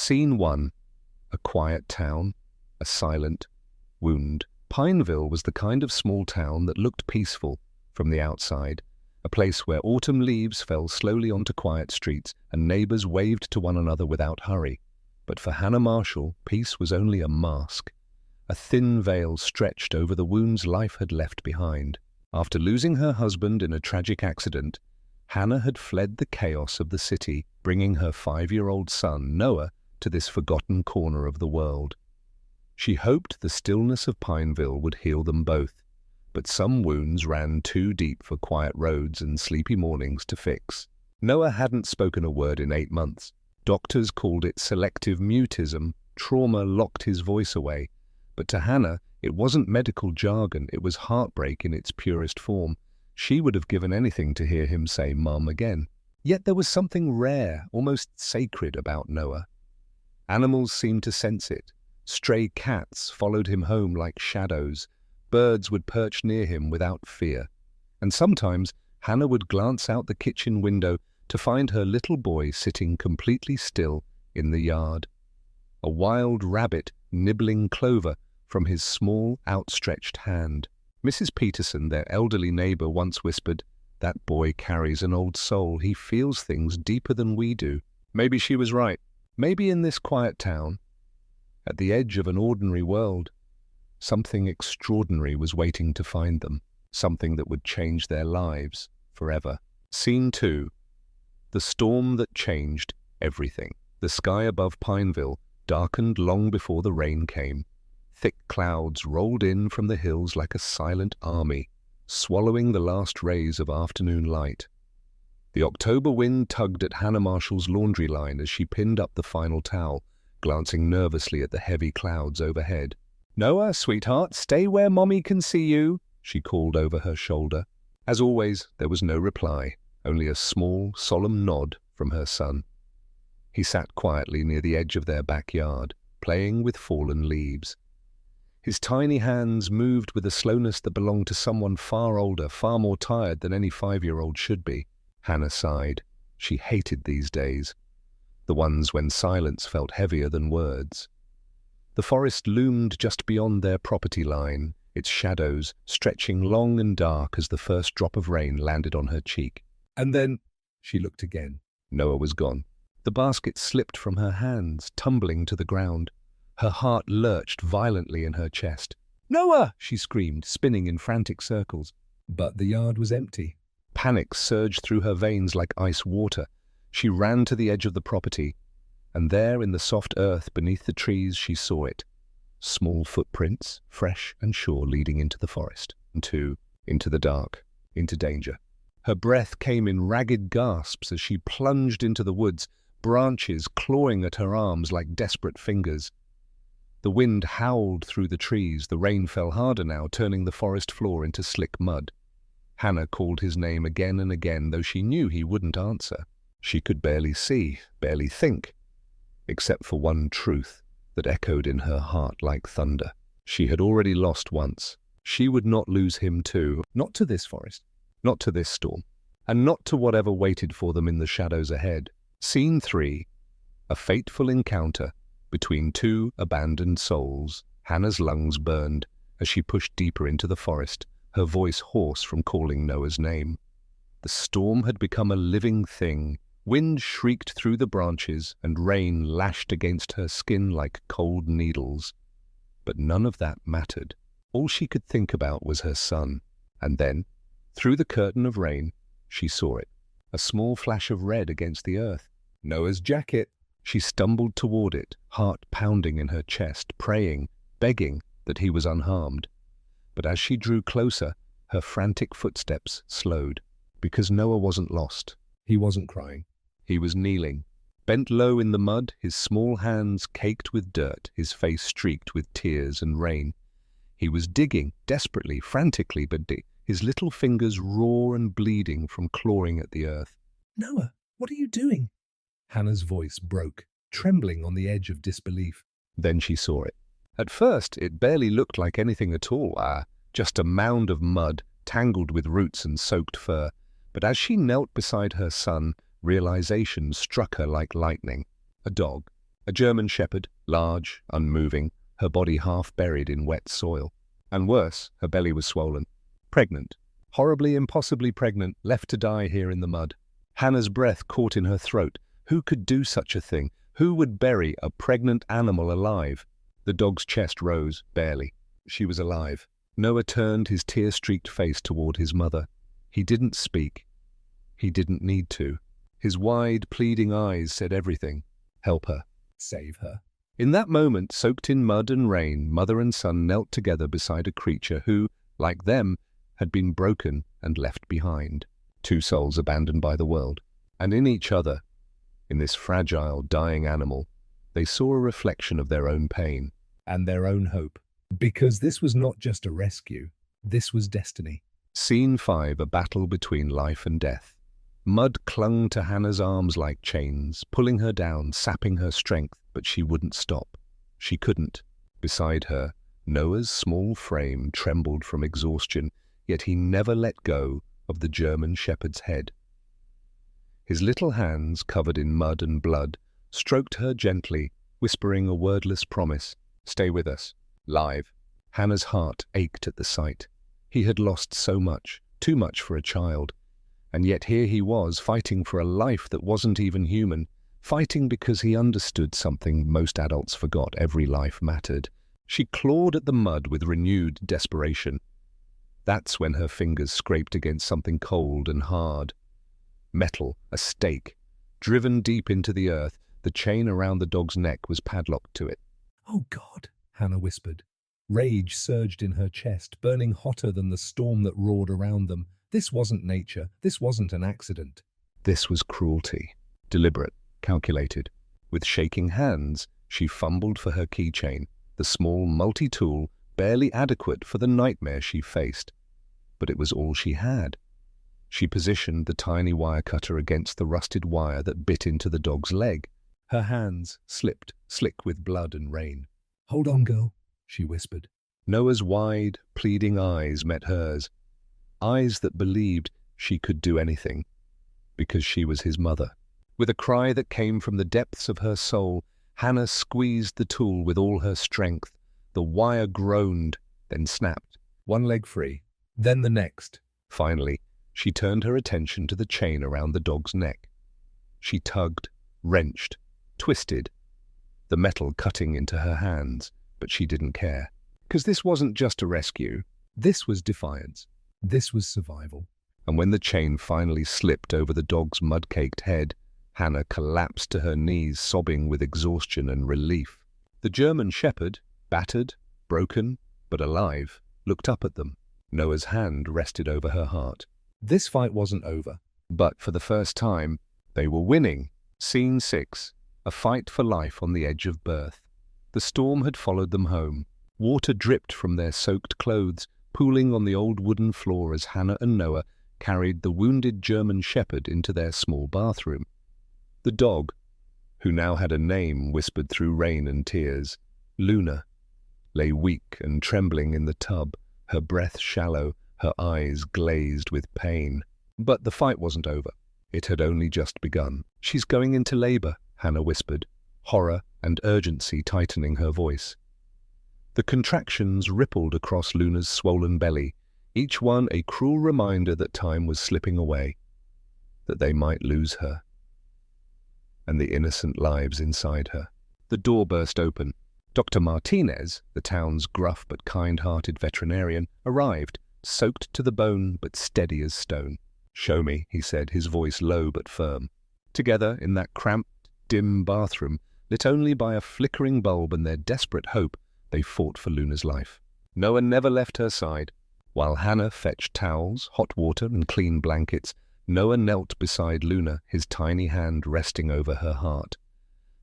Scene 1. A quiet town, a silent wound. Pineville was the kind of small town that looked peaceful from the outside, a place where autumn leaves fell slowly onto quiet streets and neighbors waved to one another without hurry. But for Hannah Marshall, peace was only a mask. A thin veil stretched over the wounds life had left behind. After losing her husband in a tragic accident, Hannah had fled the chaos of the city, bringing her 5-year-old son, Noah, to this forgotten corner of the world. She hoped the stillness of Pineville would heal them both, but some wounds ran too deep for quiet roads and sleepy mornings to fix. Noah hadn't spoken a word in 8 months. Doctors called it selective mutism. Trauma locked his voice away. But to Hannah, it wasn't medical jargon, it was heartbreak in its purest form. She would have given anything to hear him say "Mum" again. Yet there was something rare, almost sacred about Noah. Animals seemed to sense it. Stray cats followed him home like shadows. Birds would perch near him without fear. And sometimes Hannah would glance out the kitchen window to find her little boy sitting completely still in the yard. A wild rabbit nibbling clover from his small, outstretched hand. Mrs. Peterson, their elderly neighbor, once whispered, "That boy carries an old soul. He feels things deeper than we do." Maybe she was right. Maybe in this quiet town, at the edge of an ordinary world, something extraordinary was waiting to find them, something that would change their lives forever. Scene 2. The storm that changed everything. The sky above Pineville darkened long before the rain came. Thick clouds rolled in from the hills like a silent army, swallowing the last rays of afternoon light. The October wind tugged at Hannah Marshall's laundry line as she pinned up the final towel, glancing nervously at the heavy clouds overhead. "Noah, sweetheart, stay where Mommy can see you," she called over her shoulder. As always, there was no reply, only a small, solemn nod from her son. He sat quietly near the edge of their backyard, playing with fallen leaves. His tiny hands moved with a slowness that belonged to someone far older, far more tired than any 5-year-old should be. Hannah sighed. She hated these days, the ones when silence felt heavier than words. The forest loomed just beyond their property line, its shadows stretching long and dark as the first drop of rain landed on her cheek. And then she looked again. Noah was gone. The basket slipped from her hands, tumbling to the ground. Her heart lurched violently in her chest. "Noah!" she screamed, spinning in frantic circles. But the yard was empty. Panic surged through her veins like ice water. She ran to the edge of the property, and there in the soft earth beneath the trees she saw it. Small footprints, fresh and sure, leading into the forest, into the dark, into danger. Her breath came in ragged gasps as she plunged into the woods, branches clawing at her arms like desperate fingers. The wind howled through the trees. The rain fell harder now, turning the forest floor into slick mud. Hannah called his name again and again, though she knew he wouldn't answer. She could barely see, barely think, except for one truth that echoed in her heart like thunder. She had already lost once. She would not lose him too. Not to this forest, not to this storm, and not to whatever waited for them in the shadows ahead. Scene 3. A fateful encounter between two abandoned souls. Hannah's lungs burned as she pushed deeper into the forest, her voice hoarse from calling Noah's name. The storm had become a living thing. Wind shrieked through the branches and rain lashed against her skin like cold needles. But none of that mattered. All she could think about was her son. And then, through the curtain of rain, she saw it. A small flash of red against the earth. Noah's jacket. She stumbled toward it, heart pounding in her chest, praying, begging that he was unharmed. But as she drew closer, her frantic footsteps slowed. Because Noah wasn't lost. He wasn't crying. He was kneeling, bent low in the mud, his small hands caked with dirt, his face streaked with tears and rain. He was digging, desperately, frantically, but his little fingers raw and bleeding from clawing at the earth. "Noah, what are you doing?" Hannah's voice broke, trembling on the edge of disbelief. Then she saw it. At first, it barely looked like anything at all, just a mound of mud, tangled with roots and soaked fur. But as she knelt beside her son, realization struck her like lightning. A dog. A German shepherd, large, unmoving, her body half buried in wet soil. And worse, her belly was swollen. Pregnant. Horribly, impossibly pregnant, left to die here in the mud. Hannah's breath caught in her throat. Who could do such a thing? Who would bury a pregnant animal alive? The dog's chest rose, barely. She was alive. Noah turned his tear-streaked face toward his mother. He didn't speak. He didn't need to. His wide, pleading eyes said everything. Help her. Save her. In that moment, soaked in mud and rain, mother and son knelt together beside a creature who, like them, had been broken and left behind. Two souls abandoned by the world. And in each other, in this fragile, dying animal, they saw a reflection of their own pain and their own hope. Because this was not just a rescue, this was destiny. Scene 5, a battle between life and death. Mud clung to Hannah's arms like chains, pulling her down, sapping her strength, but she wouldn't stop. She couldn't. Beside her, Noah's small frame trembled from exhaustion, yet he never let go of the German shepherd's head. His little hands, covered in mud and blood, stroked her gently, whispering a wordless promise. Stay with us. Live. Hannah's heart ached at the sight. He had lost so much, too much for a child. And yet here he was, fighting for a life that wasn't even human, fighting because he understood something most adults forgot: every life mattered. She clawed at the mud with renewed desperation. That's when her fingers scraped against something cold and hard. Metal, a stake. Driven deep into the earth, the chain around the dog's neck was padlocked to it. "Oh God," Hannah whispered. Rage surged in her chest, burning hotter than the storm that roared around them. This wasn't nature. This wasn't an accident. This was cruelty. Deliberate, calculated. With shaking hands, she fumbled for her keychain, the small multi-tool barely adequate for the nightmare she faced. But it was all she had. She positioned the tiny wire cutter against the rusted wire that bit into the dog's leg. Her hands slipped, slick with blood and rain. "Hold on, girl," she whispered. Noah's wide, pleading eyes met hers. Eyes that believed she could do anything, because she was his mother. With a cry that came from the depths of her soul, Hannah squeezed the tool with all her strength. The wire groaned, then snapped. One leg free, then the next. Finally, she turned her attention to the chain around the dog's neck. She tugged, wrenched, twisted, the metal cutting into her hands, but she didn't care. Because this wasn't just a rescue. This was defiance. This was survival. And when the chain finally slipped over the dog's mud-caked head, Hannah collapsed to her knees, sobbing with exhaustion and relief. The German shepherd, battered, broken, but alive, looked up at them. Noah's hand rested over her heart. This fight wasn't over, but for the first time, they were winning. Scene 6, a fight for life on the edge of birth. The storm had followed them home. Water dripped from their soaked clothes, pooling on the old wooden floor as Hannah and Noah carried the wounded German shepherd into their small bathroom. The dog, who now had a name, whispered through rain and tears. Luna lay weak and trembling in the tub, her breath shallow, her eyes glazed with pain. But the fight wasn't over. It had only just begun. "She's going into labor," Hannah whispered, horror and urgency tightening her voice. The contractions rippled across Luna's swollen belly, each one a cruel reminder that time was slipping away, that they might lose her, and the innocent lives inside her. The door burst open. Dr. Martinez, the town's gruff but kind-hearted veterinarian, arrived, soaked to the bone but steady as stone. "Show me," he said, his voice low but firm. Together, in that cramped, dim bathroom, lit only by a flickering bulb and their desperate hope, they fought for Luna's life. Noah never left her side. While Hannah fetched towels, hot water, and clean blankets, Noah knelt beside Luna, his tiny hand resting over her heart.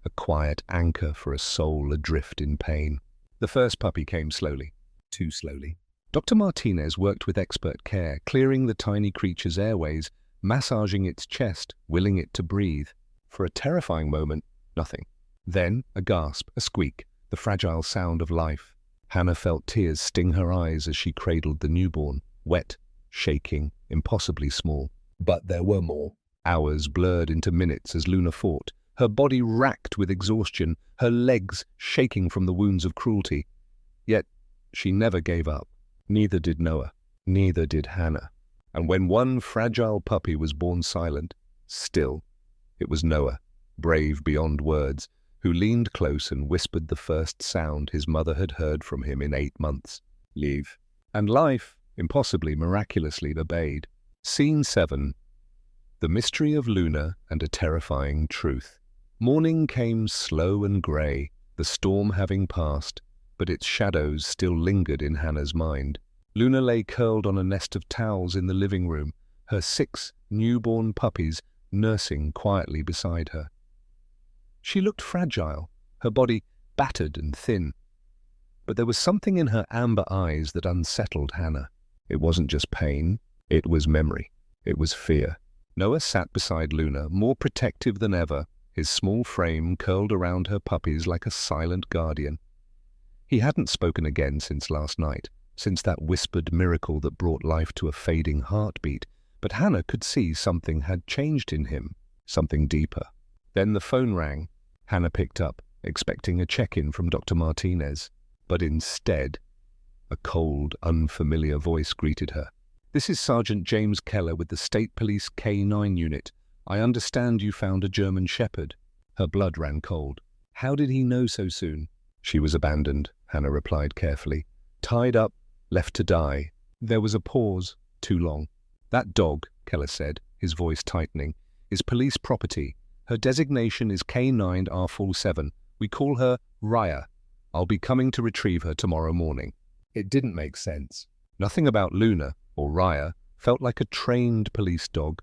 A quiet anchor for a soul adrift in pain. The first puppy came slowly, too slowly. Dr. Martinez worked with expert care, clearing the tiny creature's airways, massaging its chest, willing it to breathe. For a terrifying moment, nothing. Then, a gasp, a squeak, the fragile sound of life. Hannah felt tears sting her eyes as she cradled the newborn, wet, shaking, impossibly small. But there were more. Hours blurred into minutes as Luna fought, her body racked with exhaustion, her legs shaking from the wounds of cruelty. Yet she never gave up. Neither did Noah. Neither did Hannah. And when one fragile puppy was born silent, still, it was Noah, brave beyond words, who leaned close and whispered the first sound his mother had heard from him in 8 months. Leave. And life, impossibly, miraculously, obeyed. Scene 7. The Mystery of Luna and a Terrifying Truth. Morning came slow and grey, the storm having passed, but its shadows still lingered in Hannah's mind. Luna lay curled on a nest of towels in the living room, her 6 newborn puppies nursing quietly beside her. She looked fragile, her body battered and thin. But there was something in her amber eyes that unsettled Hannah. It wasn't just pain, it was memory, it was fear. Noah sat beside Luna, more protective than ever, his small frame curled around her puppies like a silent guardian. He hadn't spoken again since last night, since that whispered miracle that brought life to a fading heartbeat, but Hannah could see something had changed in him, something deeper. Then the phone rang. Hannah picked up, expecting a check-in from Dr. Martinez, but instead, a cold, unfamiliar voice greeted her. "This is Sergeant James Keller with the State Police K9 unit. I understand you found a German Shepherd." Her blood ran cold. How did he know so soon? "She was abandoned," Hannah replied carefully. "Tied up, left to die." There was a pause, too long. "That dog," Keller said, his voice tightening, "is police property. Her designation is K9R47. We call her Raya. I'll be coming to retrieve her tomorrow morning." It didn't make sense. Nothing about Luna, or Raya, felt like a trained police dog.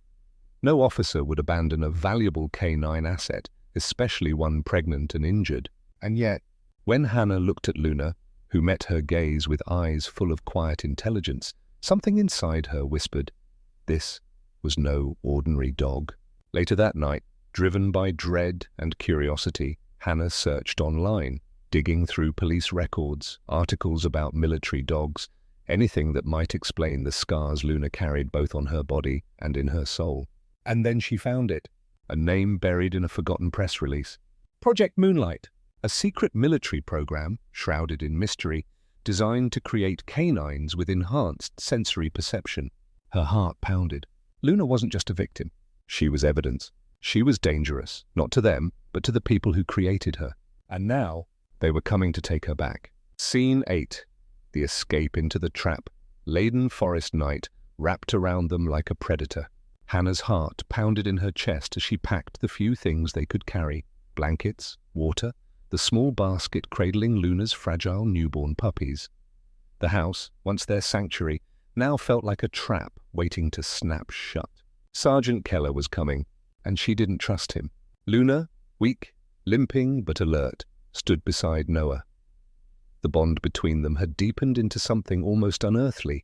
No officer would abandon a valuable K9 asset, especially one pregnant and injured. And yet, when Hannah looked at Luna, who met her gaze with eyes full of quiet intelligence, something inside her whispered, this was no ordinary dog. Later that night, driven by dread and curiosity, Hannah searched online, digging through police records, articles about military dogs, anything that might explain the scars Luna carried both on her body and in her soul. And then she found it, a name buried in a forgotten press release. Project Moonlight, a secret military program, shrouded in mystery, designed to create canines with enhanced sensory perception. Her heart pounded. Luna wasn't just a victim. She was evidence. She was dangerous, not to them, but to the people who created her. And now, they were coming to take her back. Scene 8. The escape into the trap-laden forest night wrapped around them like a predator. Hannah's heart pounded in her chest as she packed the few things they could carry: blankets, water, the small basket cradling Luna's fragile newborn puppies. The house, once their sanctuary, now felt like a trap waiting to snap shut. Sergeant Keller was coming, and she didn't trust him. Luna, weak, limping but alert, stood beside Noah. The bond between them had deepened into something almost unearthly.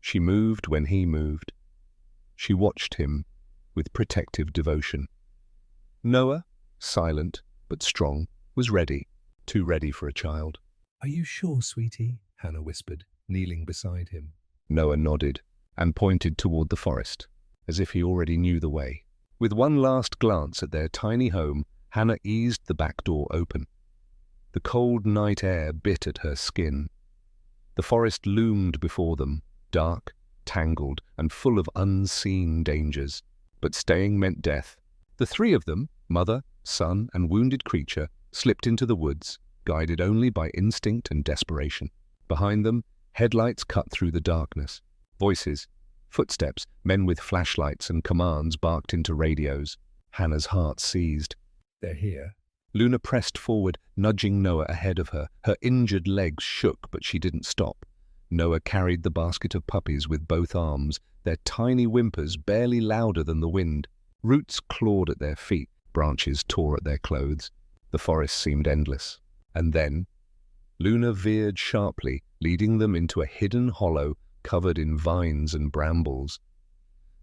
She moved when he moved. She watched him with protective devotion. Noah, silent but strong, was ready, too ready for a child. "Are you sure, sweetie?" Hannah whispered, kneeling beside him. Noah nodded and pointed toward the forest, as if he already knew the way. With one last glance at their tiny home, Hannah eased the back door open. The cold night air bit at her skin. The forest loomed before them, dark, tangled, and full of unseen dangers. But staying meant death. The 3 of them, mother, son, and wounded creature, slipped into the woods, guided only by instinct and desperation. Behind them, headlights cut through the darkness. Voices, footsteps, men with flashlights and commands barked into radios. Hannah's heart seized. "They're here." Luna pressed forward, nudging Noah ahead of her. Her injured legs shook, but she didn't stop. Noah carried the basket of puppies with both arms, their tiny whimpers barely louder than the wind. Roots clawed at their feet, branches tore at their clothes. The forest seemed endless. And then, Luna veered sharply, leading them into a hidden hollow covered in vines and brambles.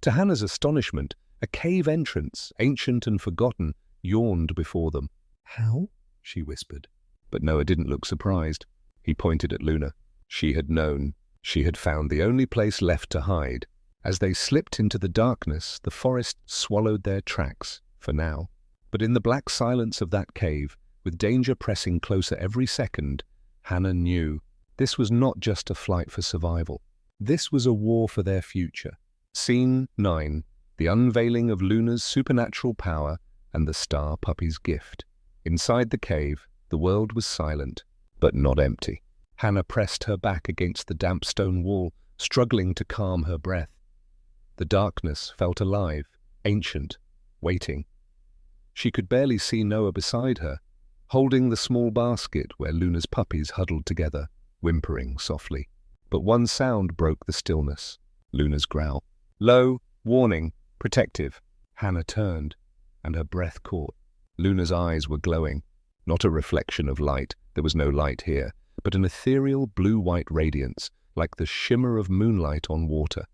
To Hannah's astonishment, a cave entrance, ancient and forgotten, yawned before them. "How?" she whispered. But Noah didn't look surprised. He pointed at Luna. She had known. She had found the only place left to hide. As they slipped into the darkness, the forest swallowed their tracks, for now. But in the black silence of that cave, with danger pressing closer every second, Hannah knew this was not just a flight for survival. This was a war for their future. Scene 9. The unveiling of Luna's supernatural power and the star puppy's gift. Inside the cave, the world was silent, but not empty. Hannah pressed her back against the damp stone wall, struggling to calm her breath. The darkness felt alive, ancient, waiting. She could barely see Noah beside her, holding the small basket where Luna's puppies huddled together, whimpering softly. But one sound broke the stillness. Luna's growl. Low, warning, protective. Hannah turned, and her breath caught. Luna's eyes were glowing. Not a reflection of light, there was no light here, but an ethereal blue-white radiance, like the shimmer of moonlight on water.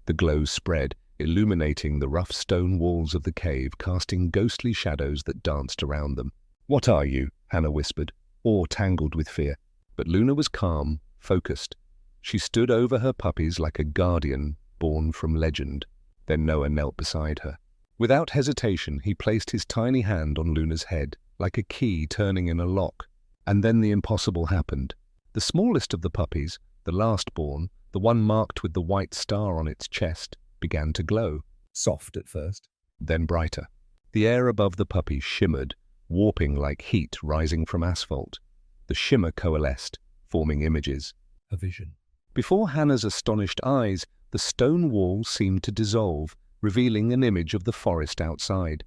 The glow spread, illuminating the rough stone walls of the cave, casting ghostly shadows that danced around them. What are you? Hannah whispered, all tangled with fear. But Luna was calm, focused. She stood over her puppies like a guardian born from legend. Then Noah knelt beside her. Without hesitation, he placed his tiny hand on Luna's head, like a key turning in a lock. And then the impossible happened. The smallest of the puppies, the last-born, the one marked with the white star on its chest, began to glow. Soft at first, then brighter. The air above the puppy shimmered, warping like heat rising from asphalt. The shimmer coalesced, forming images. A vision. Before Hannah's astonished eyes, the stone wall seemed to dissolve, revealing an image of the forest outside.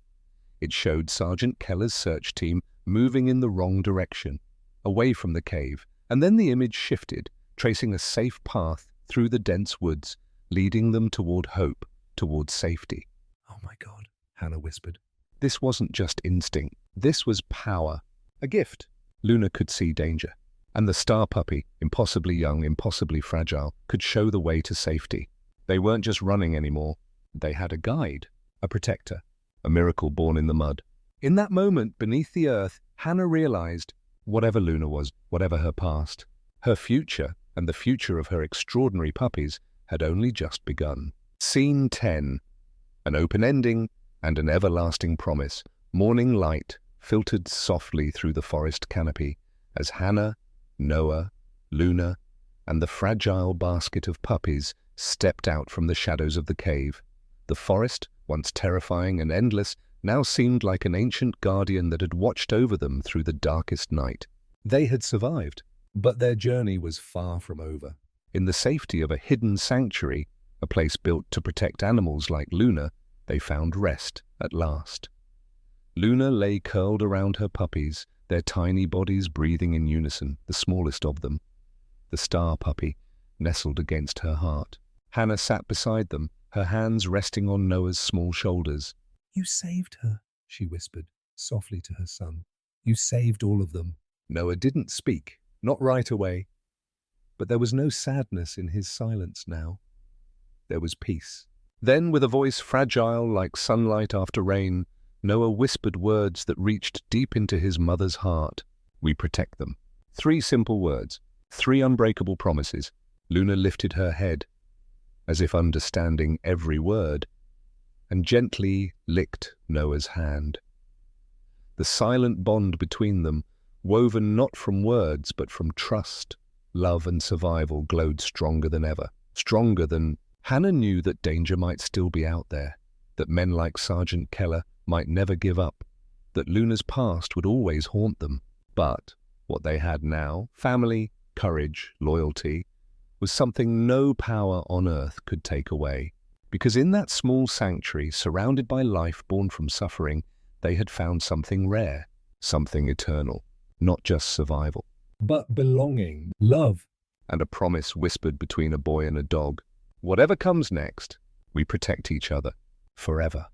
It showed Sergeant Keller's search team moving in the wrong direction, away from the cave, and then the image shifted, tracing a safe path through the dense woods, leading them toward hope, toward safety. Oh my God, Hannah whispered. This wasn't just instinct. This was power. A gift. Luna could see danger. And the star puppy, impossibly young, impossibly fragile, could show the way to safety. They weren't just running anymore. They had a guide, a protector, a miracle born in the mud. In that moment, beneath the earth, Hannah realized, whatever Luna was, whatever her past, her future and the future of her extraordinary puppies had only just begun. Scene 10. An open ending and an everlasting promise. Morning light filtered softly through the forest canopy as Hannah, Noah, Luna, and the fragile basket of puppies stepped out from the shadows of the cave. The forest, once terrifying and endless, now seemed like an ancient guardian that had watched over them through the darkest night. They had survived, but their journey was far from over. In the safety of a hidden sanctuary, a place built to protect animals like Luna, they found rest at last. Luna lay curled around her puppies, their tiny bodies breathing in unison, the smallest of them. The star puppy nestled against her heart. Hannah sat beside them, her hands resting on Noah's small shoulders. You saved her, she whispered softly to her son. You saved all of them. Noah didn't speak, not right away. But there was no sadness in his silence now. There was peace. Then, with a voice fragile like sunlight after rain, Noah whispered words that reached deep into his mother's heart. We protect them. 3 simple words, 3 unbreakable promises. Luna lifted her head, as if understanding every word, and gently licked Noah's hand. The silent bond between them, woven not from words but from trust, love and survival, glowed stronger than ever. Stronger than Hannah knew that danger might still be out there, that men like Sergeant Keller might never give up, that Luna's past would always haunt them. But what they had now, family, courage, loyalty, was something no power on earth could take away. Because in that small sanctuary, surrounded by life born from suffering, they had found something rare, something eternal, not just survival, but belonging, love, and a promise whispered between a boy and a dog. Whatever comes next, we protect each other, forever.